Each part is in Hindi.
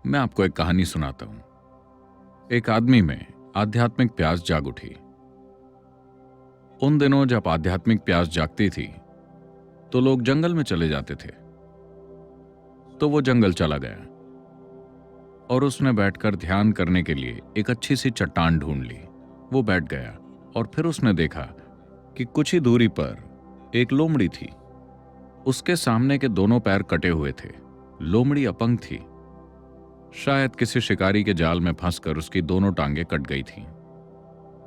मैं आपको एक कहानी सुनाता हूं। एक आदमी में आध्यात्मिक प्यास जाग उठी। उन दिनों जब आध्यात्मिक प्यास जागती थी तो लोग जंगल में चले जाते थे। तो वो जंगल चला गया और उसने बैठकर ध्यान करने के लिए एक अच्छी सी चट्टान ढूंढ ली। वो बैठ गया और फिर उसने देखा कि कुछ ही दूरी पर एक लोमड़ी थी। उसके सामने के दोनों पैर कटे हुए थे। लोमड़ी अपंग थी। शायद किसी शिकारी के जाल में फंसकर उसकी दोनों टांगें कट गई थीं।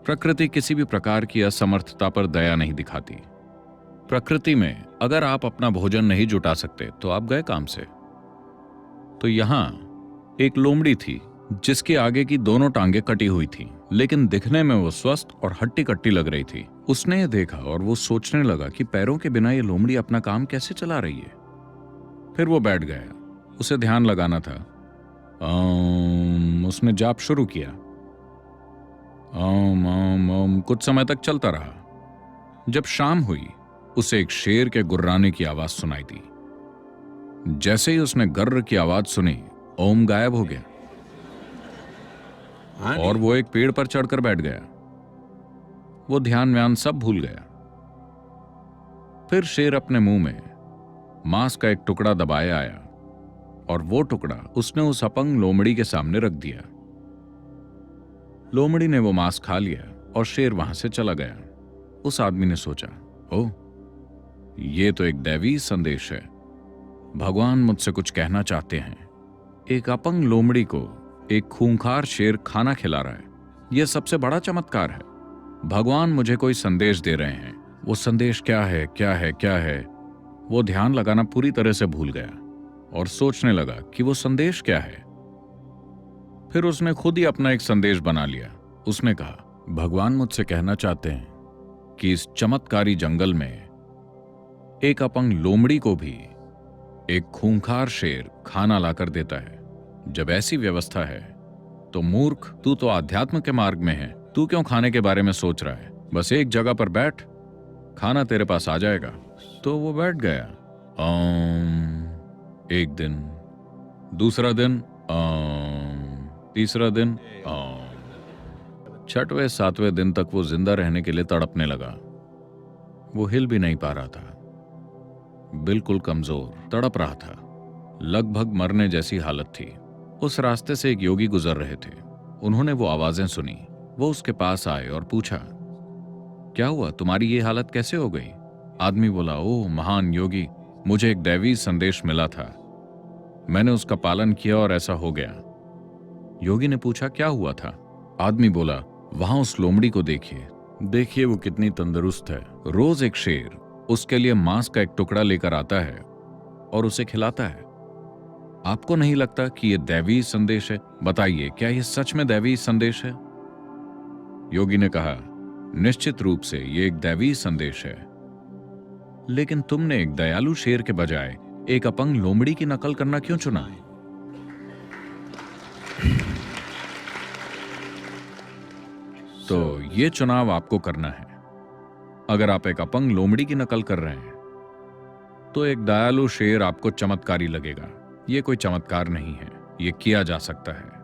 प्रकृति किसी भी प्रकार की असमर्थता पर दया नहीं दिखाती। प्रकृति में अगर आप अपना भोजन नहीं जुटा सकते तो आप गए काम से। तो यहां एक लोमड़ी थी जिसके आगे की दोनों टांगें कटी हुई थीं, लेकिन दिखने में वो स्वस्थ और हट्टी कट्टी लग रही थी। उसने ये देखा और वो सोचने लगा कि पैरों के बिना ये लोमड़ी अपना काम कैसे चला रही है। फिर वो बैठ गया। उसे ध्यान लगाना था। उसने जाप शुरू किया। ओम ओम ओम कुछ समय तक चलता रहा। जब शाम हुई उसे एक शेर के गुर्राने की आवाज सुनाई दी। जैसे ही उसने गर्र की आवाज सुनी, ओम गायब हो गया और वो एक पेड़ पर चढ़कर बैठ गया। वो ध्यान व्यान सब भूल गया। फिर शेर अपने मुंह में मांस का एक टुकड़ा दबाए आया और वो टुकड़ा उसने उस अपंग लोमड़ी के सामने रख दिया। लोमड़ी ने वो मांस खा लिया और शेर वहां से चला गया। उस आदमी ने सोचा, ओह, ये तो एक दैवी संदेश है। भगवान मुझसे कुछ कहना चाहते हैं। एक अपंग लोमड़ी को एक खूंखार शेर खाना खिला रहा है। यह सबसे बड़ा चमत्कार है। भगवान मुझे कोई संदेश दे रहे हैं। वो संदेश क्या है, क्या है, क्या है? वो ध्यान लगाना पूरी तरह से भूल गया और सोचने लगा कि वो संदेश क्या है। फिर उसने खुद ही अपना एक संदेश बना लिया। उसने कहा, भगवान मुझसे कहना चाहते हैं कि इस चमत्कारी जंगल में एक अपंग लोमड़ी को भी एक खूंखार शेर खाना लाकर देता है। जब ऐसी व्यवस्था है तो मूर्ख, तू तो आध्यात्म के मार्ग में है। तू क्यों खाने के बारे में सोच रहा है? बस एक जगह पर बैठ, खाना तेरे पास आ जाएगा। तो वो बैठ गया। एक दिन, दूसरा दिन, तीसरा दिन, छठवें सातवें दिन तक वो जिंदा रहने के लिए तड़पने लगा। वो हिल भी नहीं पा रहा था। बिल्कुल कमजोर तड़प रहा था। लगभग मरने जैसी हालत थी। उस रास्ते से एक योगी गुजर रहे थे। उन्होंने वो आवाजें सुनी। वो उसके पास आए और पूछा, क्या हुआ? तुम्हारी ये हालत कैसे हो गई? आदमी बोला, ओह महान योगी, मुझे एक दैवी संदेश मिला था। मैंने उसका पालन किया और ऐसा हो गया। योगी ने पूछा, क्या हुआ था? आदमी बोला, वहां उस लोमड़ी को देखिए, देखिए वो कितनी तंदुरुस्त है। रोज एक शेर उसके लिए मांस का एक टुकड़ा लेकर आता है और उसे खिलाता है। आपको नहीं लगता कि यह दैवी संदेश है? बताइए, क्या यह सच में दैवी संदेश है? योगी ने कहा, निश्चित रूप से यह एक दैवी संदेश है, लेकिन तुमने एक दयालु शेर के बजाय एक अपंग लोमड़ी की नकल करना क्यों चुना? तो यह चुनाव आपको करना है। अगर आप एक अपंग लोमड़ी की नकल कर रहे हैं तो एक दयालु शेर आपको चमत्कारी लगेगा। यह कोई चमत्कार नहीं है, यह किया जा सकता है।